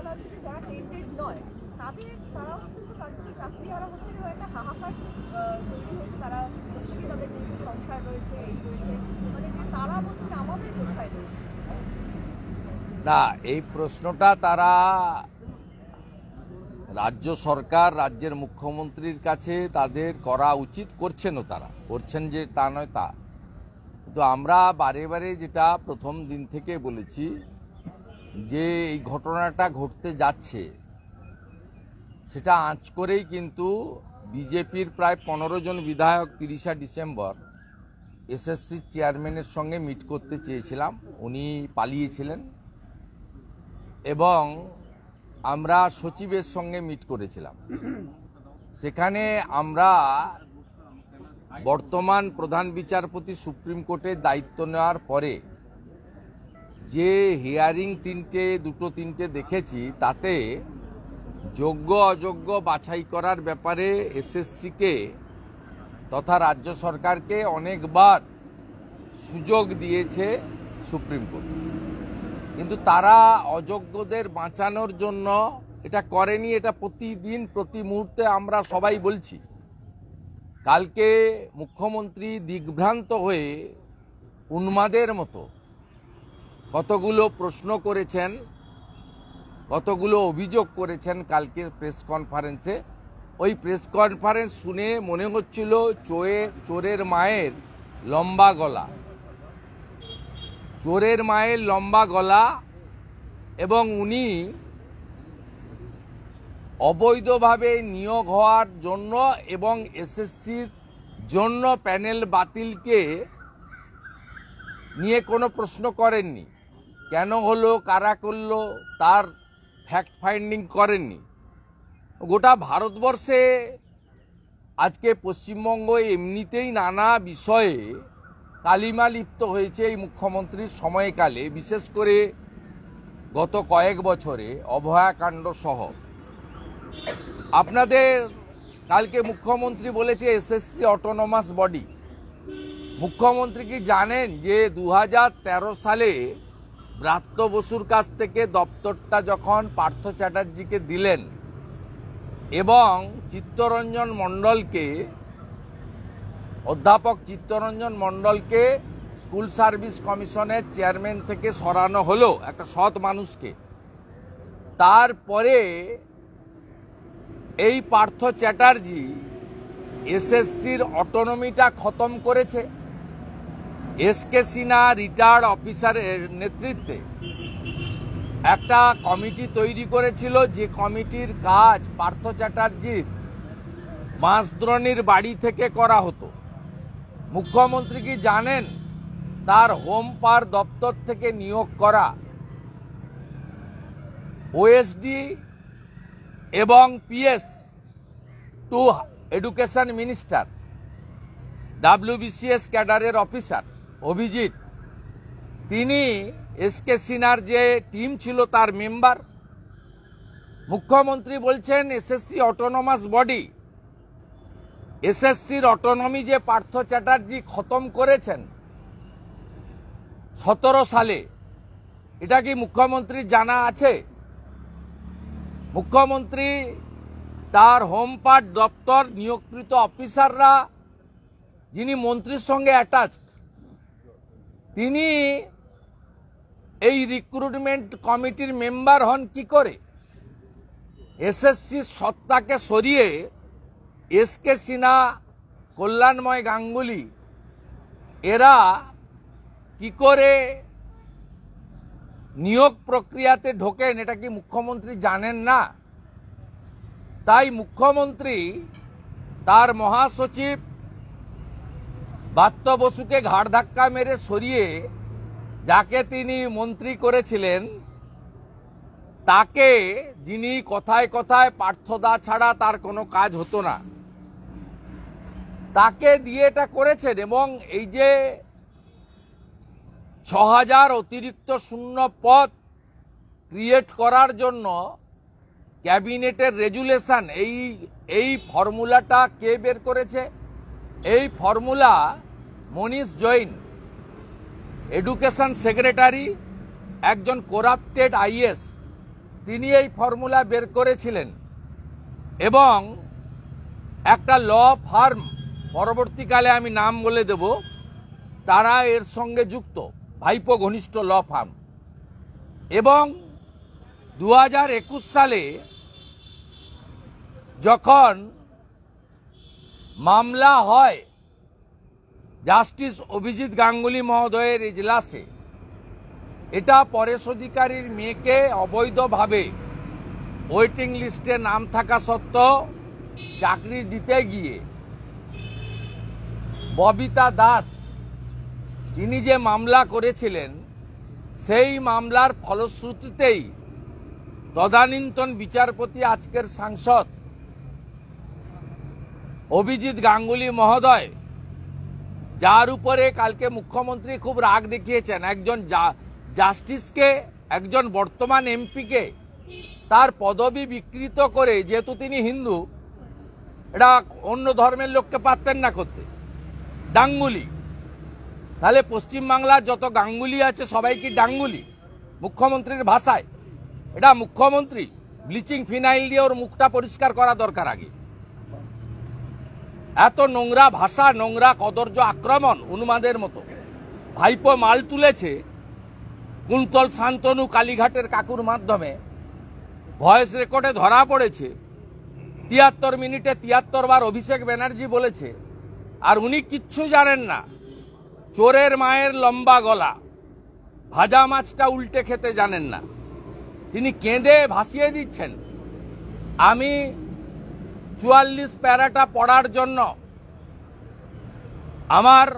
বলা হচ্ছে যে যারা টেন্টেড নয় তাদের তারাও কিন্তু চাকরি হারা হচ্ছে, একটা হাহাকার তৈরি হচ্ছে, তারা প্রত্যেকেই তাদের নিজের সংসার রয়েছে, এই রয়েছে, মানে তারা বলছে আমাদের কোথায় রয়েছে না। এই প্রশ্নটা তারা রাজ্য সরকার, রাজ্যের মুখ্যমন্ত্রীর কাছে তাদের করা উচিত, করছেনও, তারা করছেন যে তা নয় তা, কিন্তু আমরা বারে বারে যেটা প্রথম দিন থেকে বলেছি যে এই ঘটনাটা ঘটতে যাচ্ছে সেটা আঁচ করেই কিন্তু বিজেপির প্রায় 15 জন বিধায়ক 30শে ডিসেম্বর এসএসসি চেয়ারম্যানের সঙ্গে মিট করতে চেয়েছিলাম, উনি পালিয়েছিলেন, এবং আমরা সচিবের সঙ্গে মিট করেছিলাম। সেখানে আমরা বর্তমান প্রধান বিচারপতি সুপ্রিম কোর্টের দায়িত্ব নেওয়ার পরে যে হিয়ারিং দুটো তিনটে দেখেছি, তাতে যোগ্য অযোগ্য বাছাই করার ব্যাপারে এসএসসিকে তথা রাজ্য সরকারকে অনেকবার সুযোগ দিয়েছে সুপ্রিম কোর্ট, কিন্তু তারা অযোগ্যদের বাঁচানোর জন্য এটা করেনি। এটা প্রতিদিন প্রতি মুহূর্তে আমরা সবাই বলছি। কালকে মুখ্যমন্ত্রী দিগ্ভ্রান্ত হয়ে উন্মাদের মতো কতগুলো প্রশ্ন করেছেন, কতগুলো অভিযোগ করেছেন কালকে প্রেস কনফারেন্সে। ওই প্রেস কনফারেন্স শুনে মনে হচ্ছিল চোরের মায়ের লম্বা গলা, চোরের মায়ের লম্বা গলা, এবং উনি অবৈধভাবে নিয়োগ হওয়ার জন্য এবং এসএসসির জন্য প্যানেল বাতিলকে নিয়ে কোনো প্রশ্ন করেননি। কেন হলো, কারা করলো, তার ফ্যাক্ট ফাইন্ডিং করেননি। গোটা ভারতবর্ষে আজকে পশ্চিমবঙ্গ এমনিতেই নানা বিষয়ে কালিমা লিপ্ত হয়েছে এই মুখ্যমন্ত্রীর সময়কালে, বিশেষ করে গত কয়েক বছরে অভয়াকাণ্ড সহ। আপনাদের কালকে মুখ্যমন্ত্রী বলেছে এসএসসি অটোনমাস বডি। মুখ্যমন্ত্রী কি জানেন যে 2013 সালে ব্রাত্য বসুর কাছ থেকে দপ্তরটা যখন পার্থ চ্যাটার্জিকে দিলেন এবং চিত্তরঞ্জন মণ্ডলকে, অধ্যাপক চিত্তরঞ্জন মণ্ডলকে স্কুল সার্ভিস কমিশনের চেয়ারম্যান থেকে সরানো হলো, একটা সৎ মানুষকে, তারপরে এই পার্থ চ্যাটার্জি এসএসসির অটোনমিটা খতম করেছে। এসকে সিনহা রিটায়ার্ড অফিসারের নেতৃত্বে একটা কমিটি তৈরি করেছিল, যে কমিটির কাজ পার্থ চ্যাটার্জির বাঁশদ্রোণীর বাড়ি থেকে করা হতো। মুখ্যমন্ত্রী কি জানেন তার হোম পাওয়ার দপ্তর থেকে নিয়োগ করা ওএসডি এবং PS to education minister, WBCS ক্যাডারের অফিসার অভিজিৎ, তিনি এসকে সিনহার যে টিম ছিল তার মেম্বার। মুখ্যমন্ত্রী বলছেন এসএসসি অটোনমাস বডি, এসএসসির অটোনমি যে পার্থ চ্যাটার্জি খতম করেছেন 17 সালে, এটা কি মুখ্যমন্ত্রীর জানা আছে? মুখ্যমন্ত্রী তার হোম পাওয়ার দপ্তর নিয়োগকৃত অফিসাররা যিনি মন্ত্রীর সঙ্গে অ্যাটাচড, তিনি এই রিক্রুটমেন্ট কমিটির মেম্বার হন কি করে? এসএসসির সত্তাকে সরিয়ে এসকে সিনহা, কল্যাণময় গাঙ্গুলি, এরা কি করে নিয়োগ প্রক্রিয়াতে ঢোকেন, এটা কি মুখ্যমন্ত্রী জানেন না? তাই মুখ্যমন্ত্রী তার মহাসচিব ব্রাত্য বসুকে ঘাড় ধাক্কা মেরে সরিয়ে যাকে তিনি মন্ত্রী করেছিলেন, তাকে, যিনি কথায় কথায় পার্থদা ছাড়া তার কোনো কাজ হতো না, তাকে দিয়ে এটা করেছেন। এবং এই যে 6000 অতিরিক্ত শূন্য পদ ক্রিয়েট করার জন্য ক্যাবিনেটের রেজুলেশন, এই ফর্মুলাটা কে বের করেছে? এই ফর্মুলা মনীষ জৈন, এডুকেশন সেক্রেটারি, একজন করাপ্টেড আইএস, তিনি এই ফর্মুলা বের করেছিলেন এবং একটা ল ফার্ম, পরবর্তীকালে আমি নাম বলে দেব, তারা এর সঙ্গে যুক্ত, ভাইপো ঘনিষ্ঠ ল ফার্ম। এবং 2021 সালে যখন মামলা হয় জাস্টিস অভিজিৎ গাঙ্গুলি মহোদয়ের এজলাসে, এটা পরেশ অধিকারীর মেয়েকে অবৈধভাবে ওয়েটিং লিস্টে নাম থাকা সত্ত্বেও চাকরি দিতে গিয়ে ববিতা দাস তিনি যে মামলা করেছিলেন, সেই মামলার ফলশ্রুতিতেই তদানীন্তন বিচারপতি, আজকের সাংসদ অভিজিৎ গাঙ্গুলি মহোদয়, যার উপরে কালকে মুখ্যমন্ত্রী খুব রাগ দেখিয়েছেন, একজন জাস্টিসকে, একজন বর্তমান এমপিকে তার পদবি বিকৃত করে, যেহেতু তিনি হিন্দু, এটা অন্য ধর্মের লোককে পারতেন না করতে, ডাঙ্গুলি। তাহলে পশ্চিমবাংলার যত গাঙ্গুলি আছে সবাই কি ডাঙ্গুলি মুখ্যমন্ত্রীর ভাষায়? এটা মুখ্যমন্ত্রী ব্লিচিং ফিনাইল দিয়ে ওর মুখটা পরিষ্কার করা দরকার আগে। এত নোংরা ভাষা, নোংরা কদর্য আক্রমণ উন্মাদের মতো। ভাইপো মাল তুলেছে কুন্তল শান্তনু কালীঘাটের কাকুর মাধ্যমে, ভয়েস রেকর্ডে ধরা পড়েছে, 73 মিনিটে 73 বার অভিষেক ব্যানার্জি বলেছে, আর উনি কিচ্ছু জানেন না। চোরের মায়ের লম্বা গলা, ভাজা মাছটা উল্টে খেতে জানেন না, তিনি কেঁদে ভাসিয়ে দিচ্ছেন। আমি 44 প্যারাটা পড়ার জন্য আমার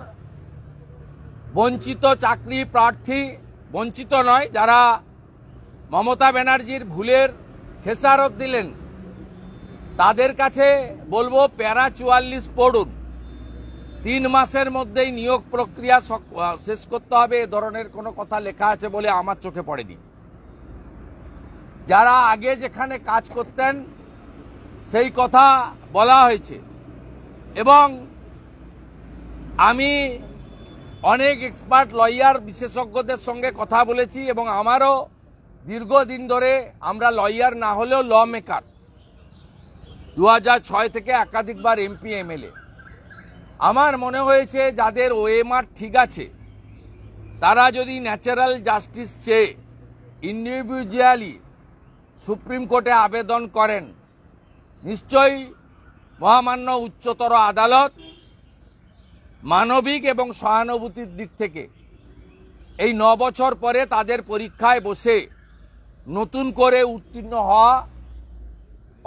বঞ্চিত চাকরি প্রার্থী, বঞ্চিত নয়, যারা মমতা ব্যানার্জির ভুলের খেসারত দিলেন, তাদের কাছে বলবো প্যারা 44 পড়ুন। 3 মাসের মধ্যেই নিয়োগ প্রক্রিয়া শেষ করতে হবে, এ ধরনের কোনো কথা লেখা আছে বলে আমার চোখে পড়েনি। যারা আগে যেখানে কাজ করতেন সেই কথা বলা হয়েছে। এবং আমি অনেক এক্সপার্ট লয়ার, বিশেষজ্ঞদের সঙ্গে কথা বলেছি, এবং আমারও দীর্ঘদিন ধরে, আমরা লয়ার না হলেও ল মেকার, 2006 থেকে একাধিকবার এমপি এমএলএ। আমার মনে হয়েছে যাদের ওএমআর ঠিক আছে, তারা যদি ন্যাচারাল জাস্টিস চেয়ে ইন্ডিভিজুয়ালি সুপ্রিম কোর্টে আবেদন করেন, নিশ্চয়ই মহামান্য উচ্চতর আদালত মানবিক এবং সহানুভূতির দিক থেকে এই 9 বছর পরে তাদের পরীক্ষায় বসে নতুন করে উত্তীর্ণ হওয়া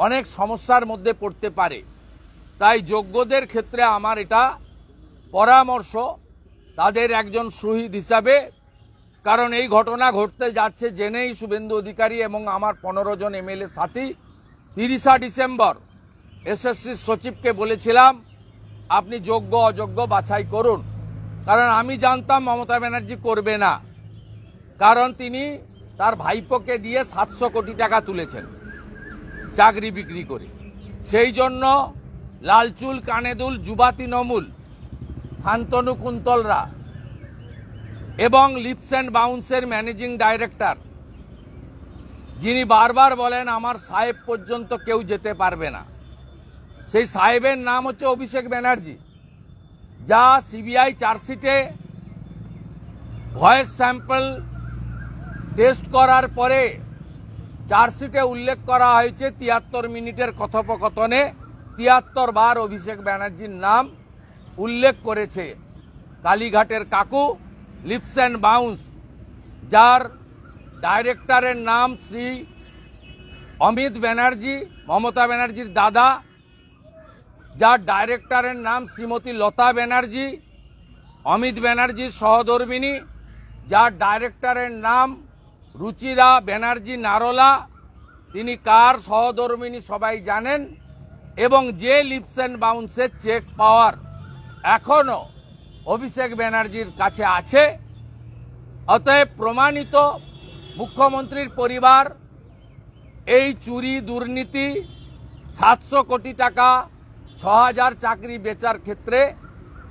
অনেক সমস্যার মধ্যে পড়তে পারে। তাই যোগ্যদের ক্ষেত্রে আমার এটা পরামর্শ, তাদের একজন শহীদ হিসাবে, কারণ এই ঘটনা ঘটতে যাচ্ছে জেনেই শুভেন্দু অধিকারী এবং আমার 15 জন এমএলএ সাথী 30 ডিসেম্বর এসএসসি সচিবকে বলেছিলাম, আপনি যোগ্য অযোগ্য বাছাই করুন। কারণ আমি জানতাম মমতা ব্যানার্জি করবে না, কারণ তিনি তার ভাইপোকে দিয়ে 700 কোটি টাকা তুলেছেন চাকরি বিক্রি করে। সেই জন্য লালচুল কানেদুল যুবা তৃণমূল, শান্তনু কুন্তলরা এবং লিপস অ্যান্ড বাউন্সের ম্যানেজিং ডাইরেক্টর, যিনি বারবার বলেন আমার সাহেব পর্যন্ত কেউ যেতে পারবে না, সেই সাহেবের নাম হচ্ছে অভিষেক ব্যানার্জি, যা সিবিআই চার্জশিটে ভয়েস স্যাম্পল টেস্ট করার পরে চার্জশিটে উল্লেখ করা হয়েছে 73 মিনিটের কথোপকথনে 73 বার অভিষেক ব্যানার্জির নাম উল্লেখ করেছে কালীঘাটের কাকু লিপস অ্যান্ড বাউন্স, যার ডাইরেক্টরের নাম শ্রী অমিত ব্যানার্জি, মমতা ব্যানার্জির দাদা, যার ডাইরেক্টরের নাম শ্রীমতী লতা ব্যানার্জি, অমিত ব্যানার্জির সহধর্মিনী, যার ডাইরেক্টরের নাম রুচিরা ব্যানার্জি নারোলা, তিনি কার সহধর্মিনী সবাই জানেন, এবং যে লিপস অ্যান্ড বাউন্সের চেক পাওয়ার এখনো অভিষেক ব্যানার্জির কাছে আছে। অতএব প্রমাণিত মুখ্যমন্ত্রীর পরিবার এই চুরি, দুর্নীতি, 700 কোটি টাকা, 6000 চাকরি বেচার ক্ষেত্রে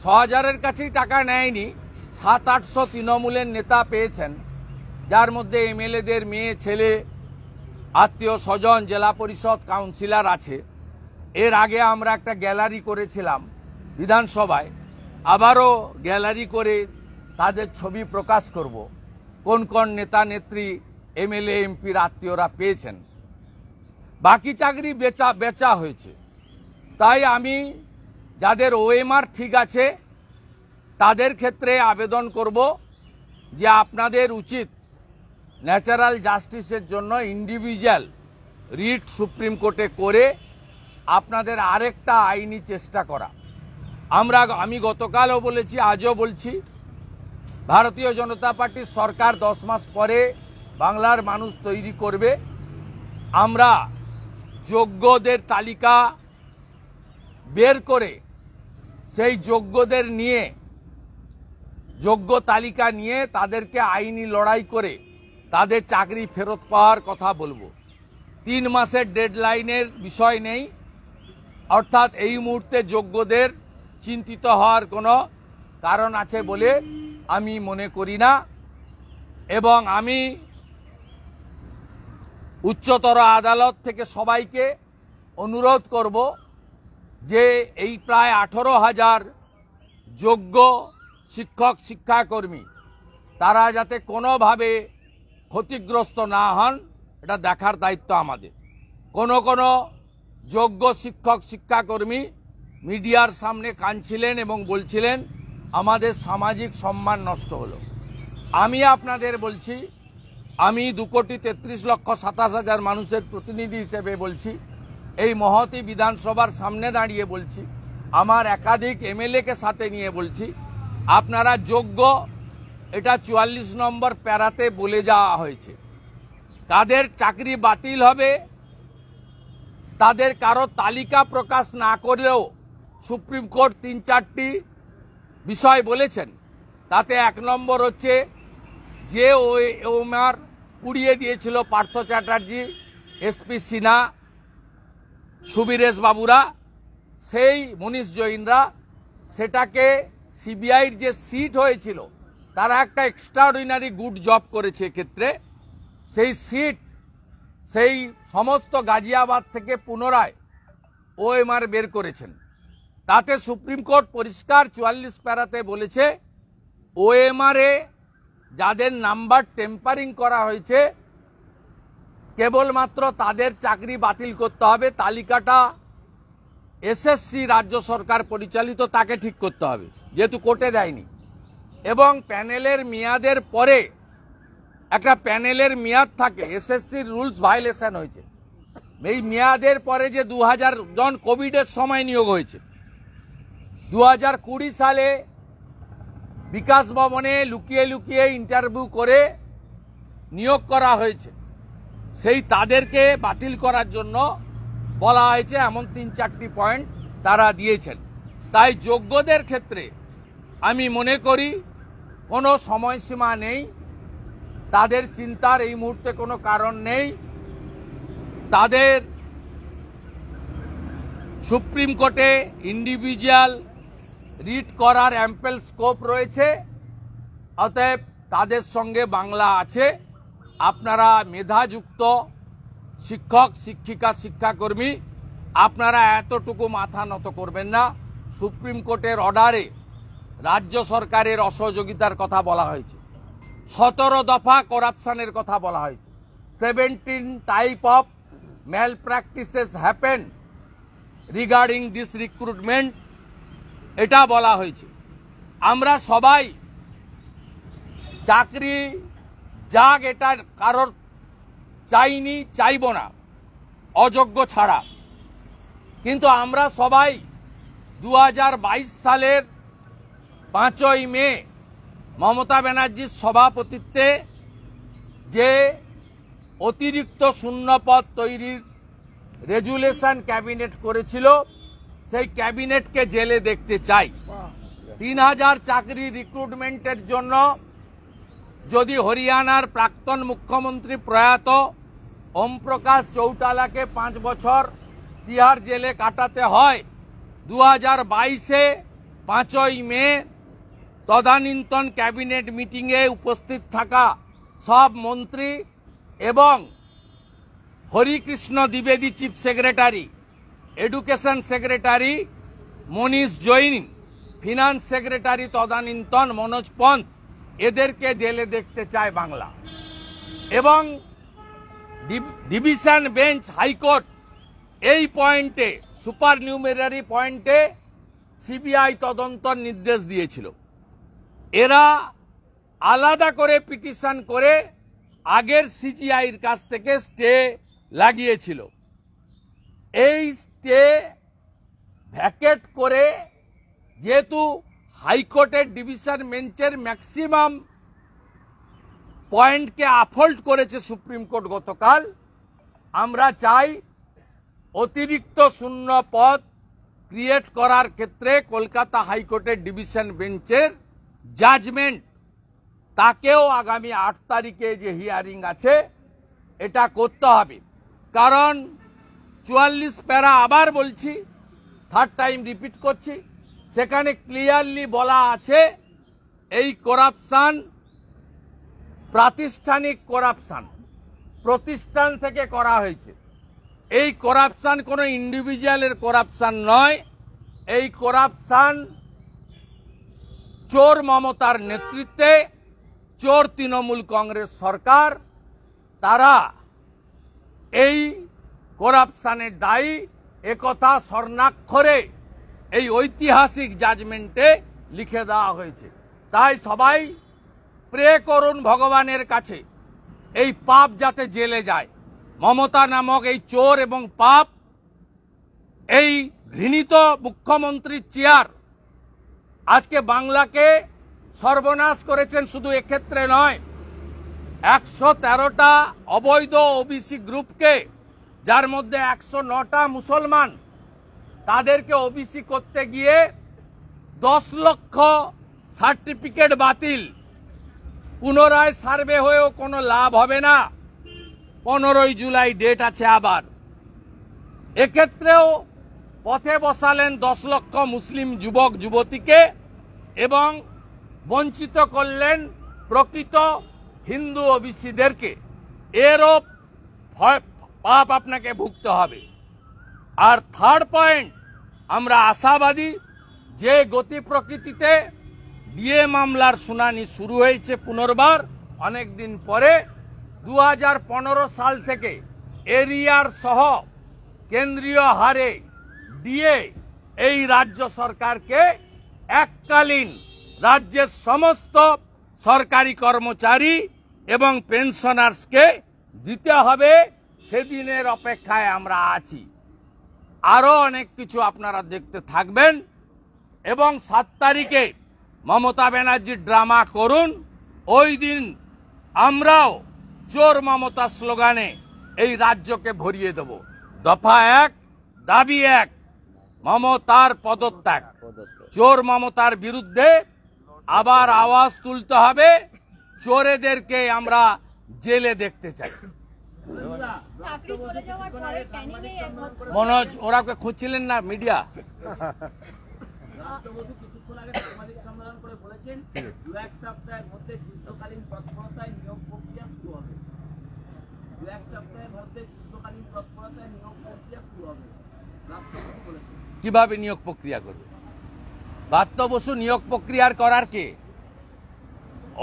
6000-এর কাছেই টাকা নেয়নি, 700-800 তৃণমূলের নেতা পেয়েছেন, যার মধ্যে এমএলএদের মেয়ে ছেলে আত্মীয় স্বজন, জেলা পরিষদ কাউন্সিলর আছে। এর আগে আমরা একটা গ্যালারি করেছিলাম বিধানসভায়, আবারও গ্যালারি করে তাদের ছবি প্রকাশ করব। কোন কোন নেতা নেত্রী, এমএলএ এমপির আত্মীয়রা পেয়েছেন। বাকি চাকরি বেচা হয়েছে। তাই আমি যাদের ওএমআর ঠিক আছে তাদের ক্ষেত্রে আবেদন করব যে আপনাদের উচিত ন্যাচারাল জাস্টিসের জন্য ইন্ডিভিজুয়াল রিট সুপ্রিম কোর্টে করে আপনাদের আরেকটা আইনি চেষ্টা করা। আমি গতকালও বলেছি, আজও বলছি, ভারতীয় জনতা পার্টির সরকার 10 মাস পরে বাংলার মানুষ তৈরি করবে। আমরা যোগ্যদের তালিকা বের করে সেই যোগ্যদের নিয়ে, যোগ্য তালিকা নিয়ে তাদেরকে আইনি লড়াই করে তাদের চাকরি ফেরত পাওয়ার কথা বলবো। 3 মাসের ডেডলাইনের বিষয় নেই, অর্থাৎ এই মুহূর্তে যোগ্যদের চিন্তিত হওয়ার কোনো কারণ আছে বলে আমি মনে করি না। এবং আমি উচ্চতর আদালত থেকে সবাইকে অনুরোধ করব যে এই প্রায় 18,000 যোগ্য শিক্ষক শিক্ষাকর্মী তারা যাতে কোনোভাবে ক্ষতিগ্রস্ত না হন, এটা দেখার দায়িত্ব আমাদের। কোনো যোগ্য শিক্ষক শিক্ষাকর্মী মিডিয়ার সামনে কাঁদছিলেন এবং বলছিলেন আমাদের সামাজিক সম্মান নষ্ট হলো। আমি আপনাদের বলছি, আমি 2,33,27,000 মানুষের প্রতিনিধি হিসেবে বলছি, এই মহতী বিধানসভার সামনে দাঁড়িয়ে বলছি, আমার একাধিক এমএলএকে সাথে নিয়ে বলছি, আপনারা যোগ্য, এটা 44 নম্বর প্যারাতে বলে যাওয়া হয়েছে। কাদের চাকরি বাতিল হবে তাদের কারো তালিকা প্রকাশ না করলেও সুপ্রিম কোর্ট 3-4টি বিষয় বলেছেন। তাতে 1 নম্বর হচ্ছে যে ওএমআর পুড়িয়ে দিয়েছিল পার্থ চ্যাটার্জি, এসপি সিনহা, সুবীরেশ বাবুরা, সেই মনীষ জৈনরা, সেটাকে সিবিআইর যে সিট হয়েছিল তারা একটা এক্সট্রাঅর্ডিনারি গুড জব করেছে। এক্ষেত্রে সেই সিট, সেই সমস্ত গাজিয়াবাদ থেকে পুনরায় ওএমআর বের করেছেন। তাতে সুপ্রিম কোর্ট পরিষ্কার 44 প্যারাতে বলেছে ওএমআরে যাদের নাম্বার টেম্পারিং করা হয়েছে কেবলমাত্র তাদের চাকরি বাতিল করতে হবে। তালিকাটা এসএসসি রাজ্য সরকার পরিচালিত, তাকে ঠিক করতে হবে, যেহেতু কোর্টে দেয়নি। এবং প্যানেলের মেয়াদের পরে একটা প্যানেলের মেয়াদ থাকে, এসএসসির রুলস ভায়োলেশন হয়েছে। এই মেয়াদের পরে যে 2000 জন কোভিডের সময় নিয়োগ হয়েছে, 2020 সালে বিকাশ ভবনে লুকিয়ে লুকিয়ে ইন্টারভিউ করে নিয়োগ করা হয়েছে, সেই তাদেরকে বাতিল করার জন্য বলা হয়েছে। এমন 3-4টি পয়েন্ট তারা দিয়েছেন। তাই যোগ্যদের ক্ষেত্রে আমি মনে করি কোনো সময়সীমা নেই, তাদের চিন্তার এই মুহূর্তে কোনো কারণ নেই। তাদের সুপ্রিম কোর্টে ইন্ডিভিজুয়াল রিট করার অ্যাম্পেল স্কোপ রয়েছে, অতএব তাদের সঙ্গে বাংলা আছে। আপনারা মেধাযুক্ত শিক্ষক শিক্ষিকা শিক্ষাকর্মী, আপনারা এতটুকু মাথা নত করবেন না। সুপ্রিম কোর্টের অর্ডারে রাজ্য সরকারের অসহযোগিতার কথা বলা হয়েছে, 17 দফা করাপশনের কথা বলা হয়েছে, 17 type of malpractices happen regarding this recruitment, এটা বলা হয়েছে। আমরা সবাই চাকরি যাক, এটা কারোর চাইনি, চাইব না, অযোগ্য ছাড়া। কিন্তু আমরা সবাই 2022 সালের 5ই মে মমতা ব্যানার্জির সভাপতিত্বে যে অতিরিক্ত শূন্যপদ তৈরির রেজুলেশন ক্যাবিনেট করেছিল, সেই ক্যাবিনেটকে জেলে দেখতে চাই। 3000 চাকরি রিক্রুটমেন্টের জন্য যদি হরিয়ানার প্রাক্তন মুখ্যমন্ত্রী প্রয়াত ওম প্রকাশ চৌটালাকে 5 বছর তিহার জেলে কাটাতে হয়, 2022-এ 5ই মে তদানীন্তন ক্যাবিনেট মিটিংয়ে উপস্থিত থাকা সব মন্ত্রী এবং হরিকৃষ্ণ দ্বিবেদী chief secretary, education secretary Manish Jain, finance secretary তদানীন্তন মনোজ পন্থ, এদেরকে জেলে দেখতে চায় বাংলা। এবং ডিভিশন বেঞ্চ হাইকোর্ট এই পয়েন্টে, সুপার নিউমেরারি পয়েন্টে সিবিআই তদন্তর নির্দেশ দিয়েছিল। এরা আলাদা করে পিটিশন করে আগের সিজিআইয়ের কাছ থেকে স্টে লাগিয়েছিল। এই স্টে ভ্যাকেট করে, যেহেতু হাইকোর্টের ডিভিশন বেঞ্চের ম্যাক্সিমাম পয়েন্টকে আপহোল্ড করেছে সুপ্রিম কোর্ট গতকাল, আমরা চাই অতিরিক্ত শূন্য পদ ক্রিয়েট করার ক্ষেত্রে কলকাতা হাইকোর্টের ডিভিশন বেঞ্চের জাজমেন্ট, তাকেও আগামী 8 তারিখে যে হিয়ারিং আছে এটা করতে হবে। কারণ 44 প্যারা, আবার বলছি, থার্ড টাইম রিপিট করছি, সেখানে ক্লিয়ারলি বলা আছে এই করাপশন প্রাতিষ্ঠানিক করাপশন, প্রতিষ্ঠান থেকে করা হয়েছে। এই করাপশন কোনো ইন্ডিভিজুয়ালের করাপশন নয়, এই করাপশন চোর মমতার নেতৃত্বে, চোর তৃণমূল কংগ্রেস সরকার, তারা এই করাপশনের দায়ী, একথা স্বর্ণাক্ষরে এই ঐতিহাসিক জাজমেন্টে লিখে দেওয়া হয়েছে। তাই সবাই প্রে করুন ভগবানের কাছে এই পাপ যাতে জেলে যায়। মমতা নামক এই চোর এবং পাপ, এই ঘৃণিত মুখ্যমন্ত্রীর চেয়ার আজকে বাংলাকে সর্বনাশ করেছেন। শুধু এক্ষেত্রে নয়, 113টা অবৈধ ওবিসি গ্রুপকে, যার মধ্যে 109টা মুসলমান, তাদেরকে ওবিসি করতে গিয়ে 10 লক্ষ সার্টিফিকেট বাতিল। পুনরায় সার্ভে হয়েও কোনো লাভ হবে না। 15ই জুলাই ডেট আছে আবার। এক্ষেত্রেও পথে বসালেন 10 লক্ষ মুসলিম যুবক যুবতীকে এবং বঞ্চিত করলেন প্রকৃত হিন্দু ওবিসিদেরকে। এরও পাপ আপনাকে ভুগতে হবে। আর থার্ড পয়েন্ট, আমরা আশাবাদী যে গতি প্রকৃতিতে ডিএ মামলার শুনানি শুরু হয়েছে পুনর্বার অনেকদিন পরে। 2015 সাল থেকে এরিয়ার সহ কেন্দ্রীয় হারে ডিএ এই রাজ্য সরকারকে এককালীন রাজ্যের সমস্ত সরকারি কর্মচারী এবং পেনশনার্সকে দিতে হবে। সেদিনের অপেক্ষায় আমরা আছি। আরো অনেক কিছু আপনারা দেখতে থাকবেন এবং 7 তারিখে মমতা ব্যানার্জি ড্রামা করুন। ওই দিন আমরাও চোর মমতা স্লোগানে এই রাজ্যকে ভরিয়ে দেব। দফা 1, দাবি 1, মমতার পদত্যাগ। চোর মমতার বিরুদ্ধে আবার আওয়াজ তুলতে হবে। চোরেদেরকে আমরা জেলে দেখতে চাই। মনোজ, ওরা খুঁজছিলেন না মিডিয়া? কিভাবে নিয়োগ প্রক্রিয়া করবে? ব্রাত্য বসু নিয়োগ প্রক্রিয়ার করার কে?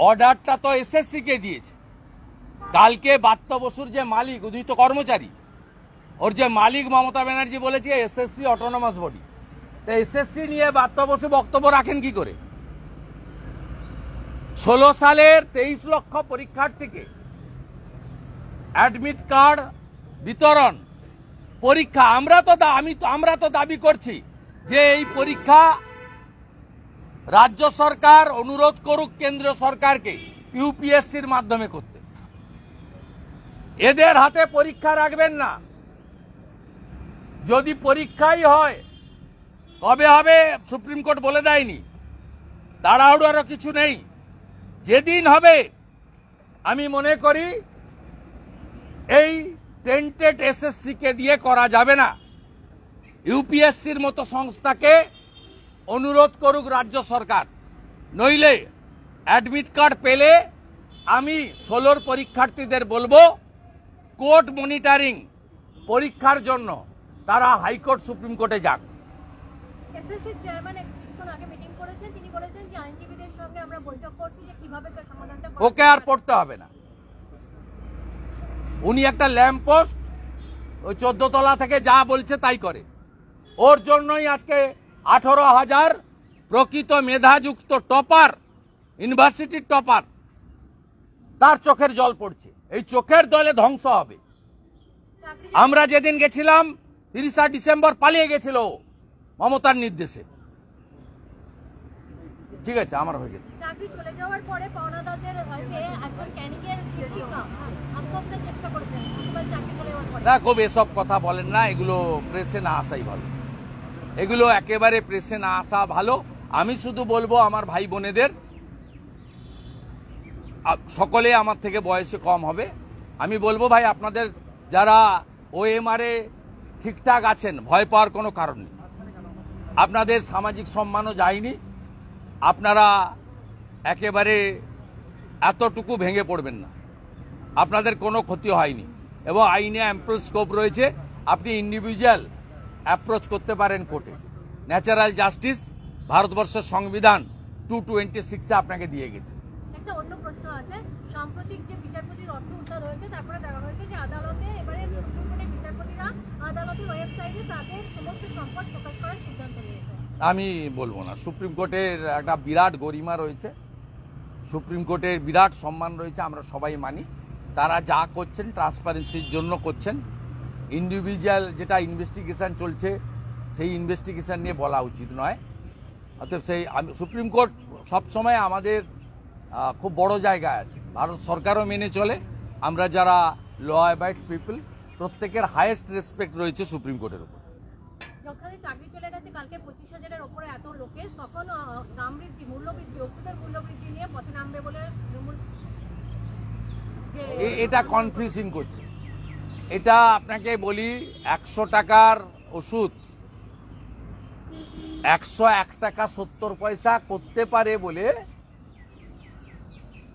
অর্ডারটা তো এসএসসি কে দিয়েছে। কালকে ব্রাত্য বসুর যে মালিক, উনি তো কর্মচারী, ওর যে মালিক মমতা ব্যানার্জি বলেছে এসএসসি অটোনমাস বডি। তো এসএসসি নিয়ে ব্রাত্য বসু বক্তব্য রাখেন কি করে? 16 সালের 23 লক্ষ পরীক্ষার্থীকে অ্যাডমিট কার্ড বিতরণ, পরীক্ষা আমরা তো দাবি করছি যে এই পরীক্ষা রাজ্য সরকার অনুরোধ করুক কেন্দ্রীয় সরকারকে ইউপিএসসির মাধ্যমে করতে। এদের হাতে পরীক্ষা রাখবেন না। যদি পরীক্ষাই হয় কবে হবে সুপ্রিম কোর্ট বলে দেয়নি। তাড়াহুড়োরও কিছু নেই। যেদিন হবে, আমি মনে করি এই টেন্টেড এসএসসি কে দিয়ে করা যাবে না। ইউপিএসসির মতো সংস্থাকে অনুরোধ করুক রাজ্য সরকার। নইলে অ্যাডমিট কার্ড পেলে আমি 16 পরীক্ষার্থীদের বলবো কোর্ট মনিটরিং পরীক্ষার জন্য তারা হাইকোর্ট সুপ্রিম কোর্টে যাক। এসএসসির চেয়ারম্যান কিছুক্ষণ আগে মিটিং করেছেন, তিনি বলেছেন যে আইনজীবীদের সঙ্গে আমরা বৈঠক করছি যে কিভাবে তার সমাধানটা করা ওকে আর পড়তে হবে না। উনি একটা ল্যাম্প পোস্ট, ওই 14 তলা থেকে যা বলছে তাই করে। ওর জন্যই আজকে 18,000 প্রকৃত মেধাযুক্ত টপার, ইউনিভার্সিটির টপার, তার চোখের জল পড়ছে। এই চোখের জলে ধ্বংস হবে। চাকরি আমরা যেদিন গেছিলাম 30 ডিসেম্বর পালিয়ে গেছিল মমতার নির্দেশে। ঠিক আছে, আমার হয়ে গেছে। চাকরি চলে যাওয়ার পরে পাওনাদারদের হয়তো একজন ক্যানিংয়ের শিক্ষিকা আত্মহত্যার চেষ্টা করেছেন এবার চাকরি চলে যাওয়ার পরে। না, খুব এসব কথা বলেন না, এগুলো প্রেসে না আসাই ভালো। এগুলো একেবারে প্রেসে না আসা ভালো। আমি শুধু বলবো আমার ভাই বোনেদের, সকলে আমার থেকে বয়সে কম হবে, আমি বলবো ভাই আপনাদের যারা ওএমআরে ঠিকঠাক আছেন, ভয় পাওয়ার কোনো কারণ নেই। আপনাদের সামাজিক সম্মানও যায়নি, আপনারা একেবারে এতটুকু ভেঙে পড়বেন না, আপনাদের কোনো ক্ষতি হয়নি এবং আইনে অ্যাম্পল স্কোপ রয়েছে। আপনি ইন্ডিভিজুয়াল অ্যাপ্রোচ করতে পারেন কোর্টে। ন্যাচারাল জাস্টিস ভারতবর্ষের সংবিধান 226 আপনাকে দিয়ে গেছে। একটা অন্য প্রশ্ন আছে, সাম্প্রতিক যে বিচারপতির অর্থ উদ্ধার হয়েছে তারপরে দেখা হয়েছে যে আদালতে এবারে সুপ্রিম কোর্টের বিচারপতিরা আদালতের ওয়েবসাইটে তাদের সমস্ত সম্পদ প্রকাশ করার সিদ্ধান্ত নিয়েছে। আমি বলবো না, সুপ্রিম কোর্টের একটা বিরাট গরিমা রয়েছে, সুপ্রিম কোর্টের বিরাট সম্মান রয়েছে, আমরা সবাই মানি। তারা যা করছেন ট্রান্সপারেন্সির জন্য করছেন। ইন্ডিভিজুয়াল যেটা ইনভেস্টিগেশন চলছে সেই ইনভেস্টিগেশন নিয়ে বলা উচিত নয়। অতএব সেই সুপ্রিম কোর্ট সবসময় আমাদের খুব বড় জায়গায় আছে, ভারত সরকারও মেনে চলে। আমরা যারা ল অ্যাবাইড পিপল প্রত্যেকের হাইয়েস্ট রেসপেক্ট রয়েছে সুপ্রিম কোর্টের উপর। যখন চাকরি চলে গেছে কালকে 25,000-এর উপরে এত লোকের, তখন দাম বৃদ্ধি, মূল্যবৃদ্ধি, ওষুধের মূল্যবৃদ্ধি নিয়ে পথে নামবে বলে এটা কনফিউজিং করছে। এটা আপনাকে বলি, 100 টাকার ওষুধ 101 টাকা 70 পয়সা করতে পারে বলে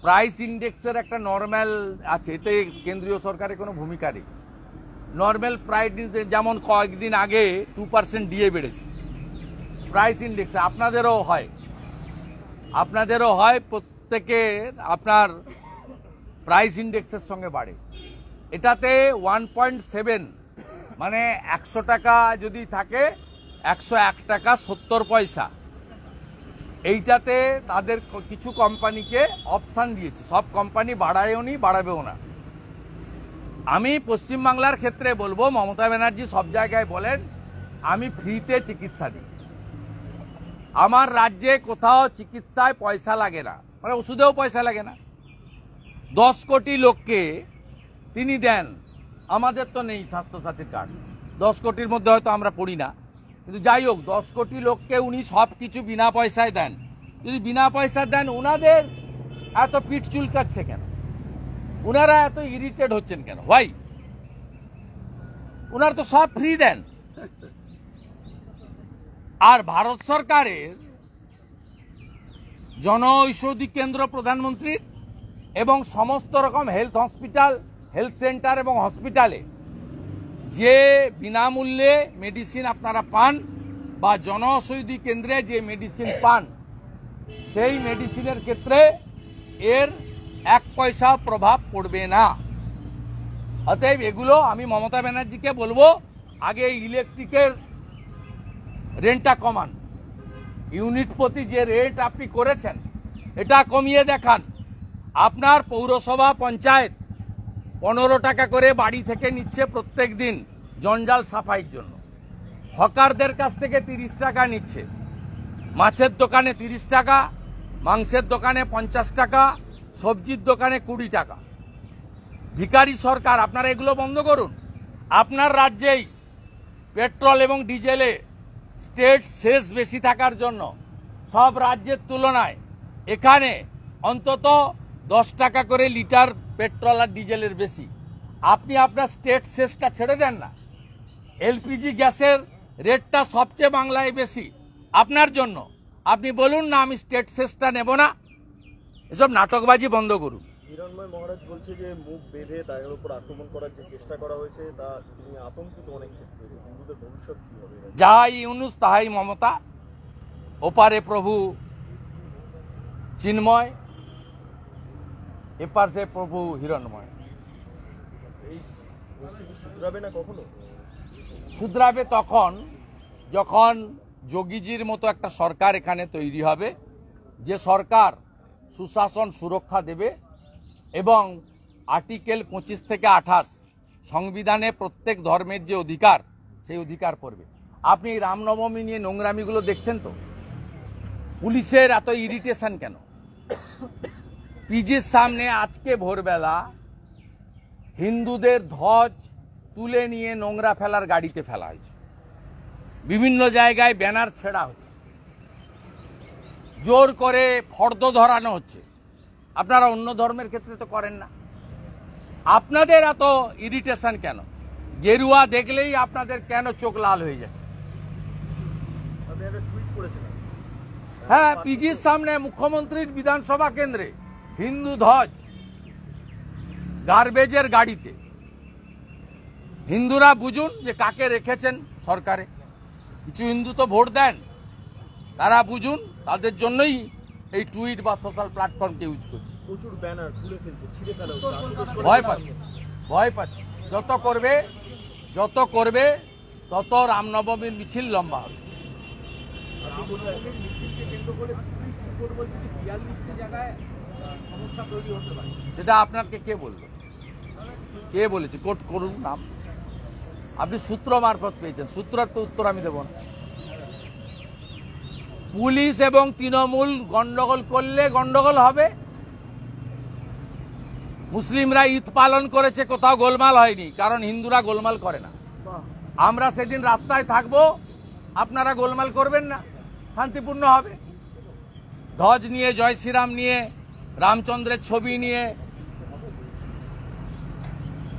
প্রাইস ইন্ডেক্সের একটা নর্মাল আছে, এতে কেন্দ্রীয় সরকারের কোনো ভূমিকা নেই। নর্মাল প্রাইস যেমন কয়েকদিন আগে 2% দিয়ে বেড়েছে প্রাইস ইন্ডেক্সে, আপনাদেরও হয় প্রত্যেকের আপনার প্রাইস ইন্ডেক্সের সঙ্গে বাড়ে। এটাতে 1.7 মানে 100 টাকা যদি থাকে 101 টাকা 70 পয়সা। এইটাতে তাদের কিছু কোম্পানিকে অপশান দিয়েছে, সব কোম্পানি বাড়ায়ও নি বাড়াবেও না। আমি পশ্চিমবাংলার ক্ষেত্রে বলবো, মমতা ব্যানার্জি সব জায়গায় বলেন আমি ফ্রিতে চিকিৎসা দিই। আমার রাজ্যে কোথাও চিকিৎসায় পয়সা লাগে না, মানে ওষুধেও পয়সা লাগে না। 10 কোটি লোককে তিনি দেন, আমাদের তো নেই স্বাস্থ্যসাথীর কার্ড। 10 কোটির মধ্যে হয়তো আমরা পড়ি না, কিন্তু যাই হোক 10 কোটি লোককে উনি সব কিছু বিনা পয়সায় দেন। যদি বিনা পয়সা দেন, উনাদের এত পিঠ চুলকাচ্ছে কেন? উনারা এত ইরিটেট হচ্ছেন কেন? ভাই উনার তো সব ফ্রি দেন। আর ভারত সরকারের জনঔষধি কেন্দ্র প্রধানমন্ত্রীর এবং সমস্ত রকম হেলথ হসপিটাল, হেলথ সেন্টার এবং হসপিটালে যে বিনামূল্যে মেডিসিন আপনারা পান বা জনঔষধি কেন্দ্রে যে মেডিসিন পান, সেই মেডিসিনের ক্ষেত্রে এর 1 পয়সা প্রভাব পড়বে না। অতএব এগুলো আমি মমতা ব্যানার্জিকে বলবো, আগে ইলেকট্রিকের রেন্টটা কমান, ইউনিট প্রতি যে রেট আপনি করেছেন এটা কমিয়ে দেখান। আপনার পৌরসভা পঞ্চায়েত 15 টাকা করে বাড়ি থেকে নিচ্ছে প্রত্যেক দিন জঞ্জাল সাফাইয়ের জন্য। হকারদের কাছ থেকে 30 টাকা নিচ্ছে, মাছের দোকানে 30 টাকা, মাংসের দোকানে 50 টাকা, সবজির দোকানে 20 টাকা। ভিখারি সরকার, আপনারা এগুলো বন্ধ করুন। আপনার রাজ্যেই পেট্রোল এবং ডিজেলে স্টেট সেস বেশি থাকার জন্য সব রাজ্যের তুলনায় এখানে অন্তত 10 টাকা করে লিটার পেট্রোল আর ডিজেলের বেশি। আপনি আপনার স্টেট সেসটা ছেড়ে দেন না। এলপিজি গ্যাসের রেটটা সবচেয়ে বাংলায় বেশি আপনার জন্য, আপনি বলুন না আমি স্টেট সেসটা নেব না। এসব নাটকবাজি বন্ধ করুন। হিরণময় মহারাজ বলছে যে মুখ বেঁধে তাদের উপর আক্রমণ করার যে চেষ্টা করা হয়েছে তা তিনি আতঙ্কিত অনেক ক্ষেত্রে, হিন্দুদের ভবিষ্যৎ কি হবে? যাহাই ইউনুস তাহাই মমতা, ওপারে প্রভু চিন্ময়, এপার সে প্রভু হিরণময়। এই পরিস্থিতি শুধরাবে না কখনো? শুধরাবে তখন যখন যোগীজির মতো একটা সরকার এখানে তৈরি হবে, যে সরকার সুশাসন সুরক্ষা দেবে এবং আর্টিকেল 25 থেকে 28 সংবিধানে প্রত্যেক ধর্মের যে অধিকার, সেই অধিকার পড়বে। আপনি রামনবমী নিয়ে নোংরামিগুলো দেখছেন তো, পুলিশের এত ইরিটেশন কেন? পিজির সামনে আজকে ভোরবেলা হিন্দুদের ধ্বজ তুলে নিয়ে নোংরা ফেলার গাড়িতে ফেলা হয়েছে, বিভিন্ন জায়গায় ব্যানার ছেঁড়া হচ্ছে, জোর করে ফর্দ ধরানো হচ্ছে। আপনারা অন্য ধর্মের ক্ষেত্রে তো করেন না, আপনাদের এত ইরিটেশন কেন? গেরুয়া দেখলেই আপনাদের কেন চোখ লাল হয়ে যাচ্ছে? আপনি একটা টুইট করেছেন। হ্যাঁ, পিজির সামনে মুখ্যমন্ত্রীর বিধানসভা কেন্দ্রে হিন্দু ধ্বজ গার্বেজের গাড়িতে। হিন্দুরা বুঝুন যে কাকে রেখেছেন সরকারে। কিছু হিন্দু তো ভোট দেন, তারা বুঝুন, তাদের জন্যই এই টুইট বা সোশ্যাল প্ল্যাটফর্মকে ইউজ করছে। প্রচুর ব্যানার খুলে ফেলছে, ছিঁড়ে ফেলা হচ্ছে। ভয় পাচ্ছে, ভয় পাচ্ছে। যত করবে তত রামনবমীর মিছিল লম্বা হবে। সেটা আপনাকে কে বলল? কে বলেছে? কোট করুন নাম। আপনি সূত্র মারফত পেয়েছেন, সূত্রের তো উত্তর আমি দেব না। পুলিশ এবং তৃণমূল গন্ডগোল করলে গন্ডগোল হবে। মুসলিমরা ঈদ পালন করেছে, কোথাও গোলমাল হয়নি, কারণ হিন্দুরা গোলমাল করে না। আমরা সেদিন রাস্তায় থাকবো, আপনারা গোলমাল করবেন না, শান্তিপূর্ণ হবে। ধ্বজ নিয়ে, জয় শ্রীরাম নিয়ে, রামচন্দ্রের ছবি নিয়ে,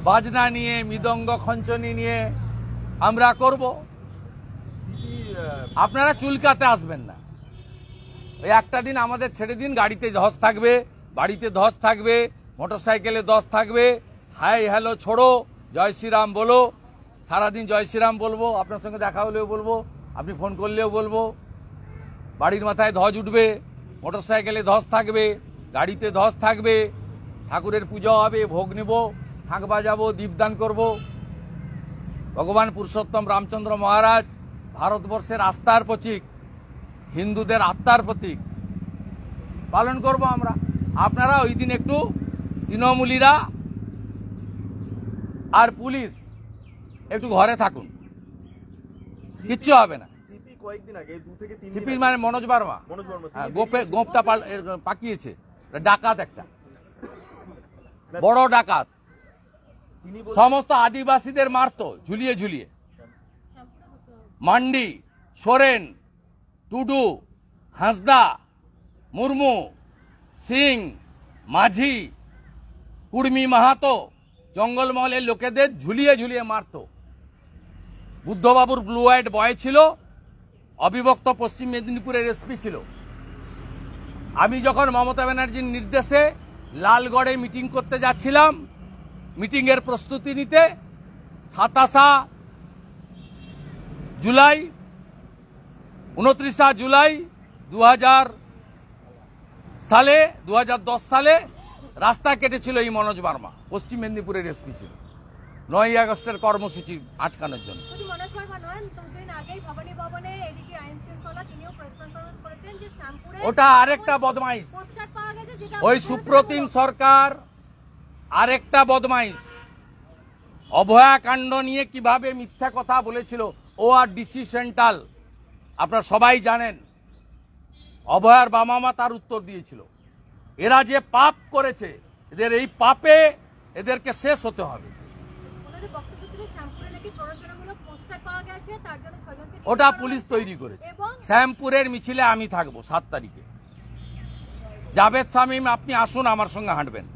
বাজনা নিয়ে, মৃদঙ্গ খঞ্চনি নিয়ে আমরা করব। আপনারা চুলকাতে আসবেন না। ওই একটা দিন আমাদের ছেড়ে দিন, গাড়িতে ধ্বজ থাকবে, বাড়িতে ধ্বজ থাকবে, মোটরসাইকেলে ধ্বজ থাকবে। হাই হ্যালো ছোড়ো, জয় শ্রীরাম বলো, সারাদিন জয় শ্রীরাম বলবো। আপনার সঙ্গে দেখা হলেও বলবো, আপনি ফোন করলেও বলবো। বাড়ির মাথায় ধ্বজ উঠবে, মোটরসাইকেলে ধ্বজ থাকবে, গাড়িতে ধ্বজ থাকবে, ঠাকুরের পুজো হবে, ভোগ নেব, শাঁখ বাজাবো, দীপদান করব। ভগবান পুরুষোত্তম রামচন্দ্র মহারাজ ভারতবর্ষের আস্থার প্রতীক, হিন্দুদের আত্মার প্রতীক, পালন করব আমরা। আপনারা ওই দিন একটু তৃণমূলীরা আর পুলিশ একটু ঘরে থাকুন, কিচ্ছু হবে না। সিপি কয়েকদিন আগে 2 থেকে 3 সিপি মানে মনোজ বার্মা, গোপটা পাকিয়েছে, ডাকাত একটা বড় ডাকাত, সমস্ত আদিবাসীদের মারতো ঝুলিয়ে ঝুলিয়ে। মান্ডি, সোরেন, টুডু, হাঁসদা, মুর্মু, সিং, মাঝি, কুর্মি, মাহাতো, জঙ্গলমহলের লোকেদের ঝুলিয়ে ঝুলিয়ে মারতো। বুদ্ধবাবুর ব্লু হোয়াইট বয় ছিল, অবিভক্ত পশ্চিম মেদিনীপুরের এসপি ছিল। আমি যখন মমতা ব্যানার্জির নির্দেশে লালগড়ে মিটিং করতে যাচ্ছিলাম, মিটিংয়ের প্রস্তুতি নিতে, 27 জুলাই 29 জুলাই 2010 সালে রাস্তা কেটেছিল এই মনোজ বার্মা, পশ্চিম মেদিনীপুরের এসপি ছিল, 9ই আগস্টের কর্মসূচি আটকানোর জন্য। শুধু মনোজ বার্মা নয়, দুদিন আগেই ভবানী ভবনে এদিকে আইন শৃঙ্খলা তিনিও প্রেস কনফারেন্স করেছেন যে শ্যামপুরে ওটা আরেকটা বদমাইশ, পোস্টার পাওয়া গেছে যেটা ওই সুপ্রতিম সরকার আরেকটা বদমাইশ। অভয়াকাণ্ড নিয়ে কিভাবে মিথ্যা কথা বলেছিল ও আর ডিসি সেন্ট্রাল, আপনারা সবাই জানেন। অভয়ার বাবা মা তার উত্তর দিয়েছিল। এরা যে পাপ করেছে, এদের এই পাপে এদেরকে শেষ হতে হবে। ওনাদের বক্তব্য ছিল শ্যামপুরে নাকি প্ররোচনামূলক পোস্টার পাওয়া গেছে, তার জন্য 6 জনকে ওটা পুলিশ তৈরি করেছে। শ্যামপুরের মিছিলে আমি থাকবো 7 তারিখে। জাভেদ শামীম, আপনি আসুন, আমার সঙ্গে হাঁটবেন।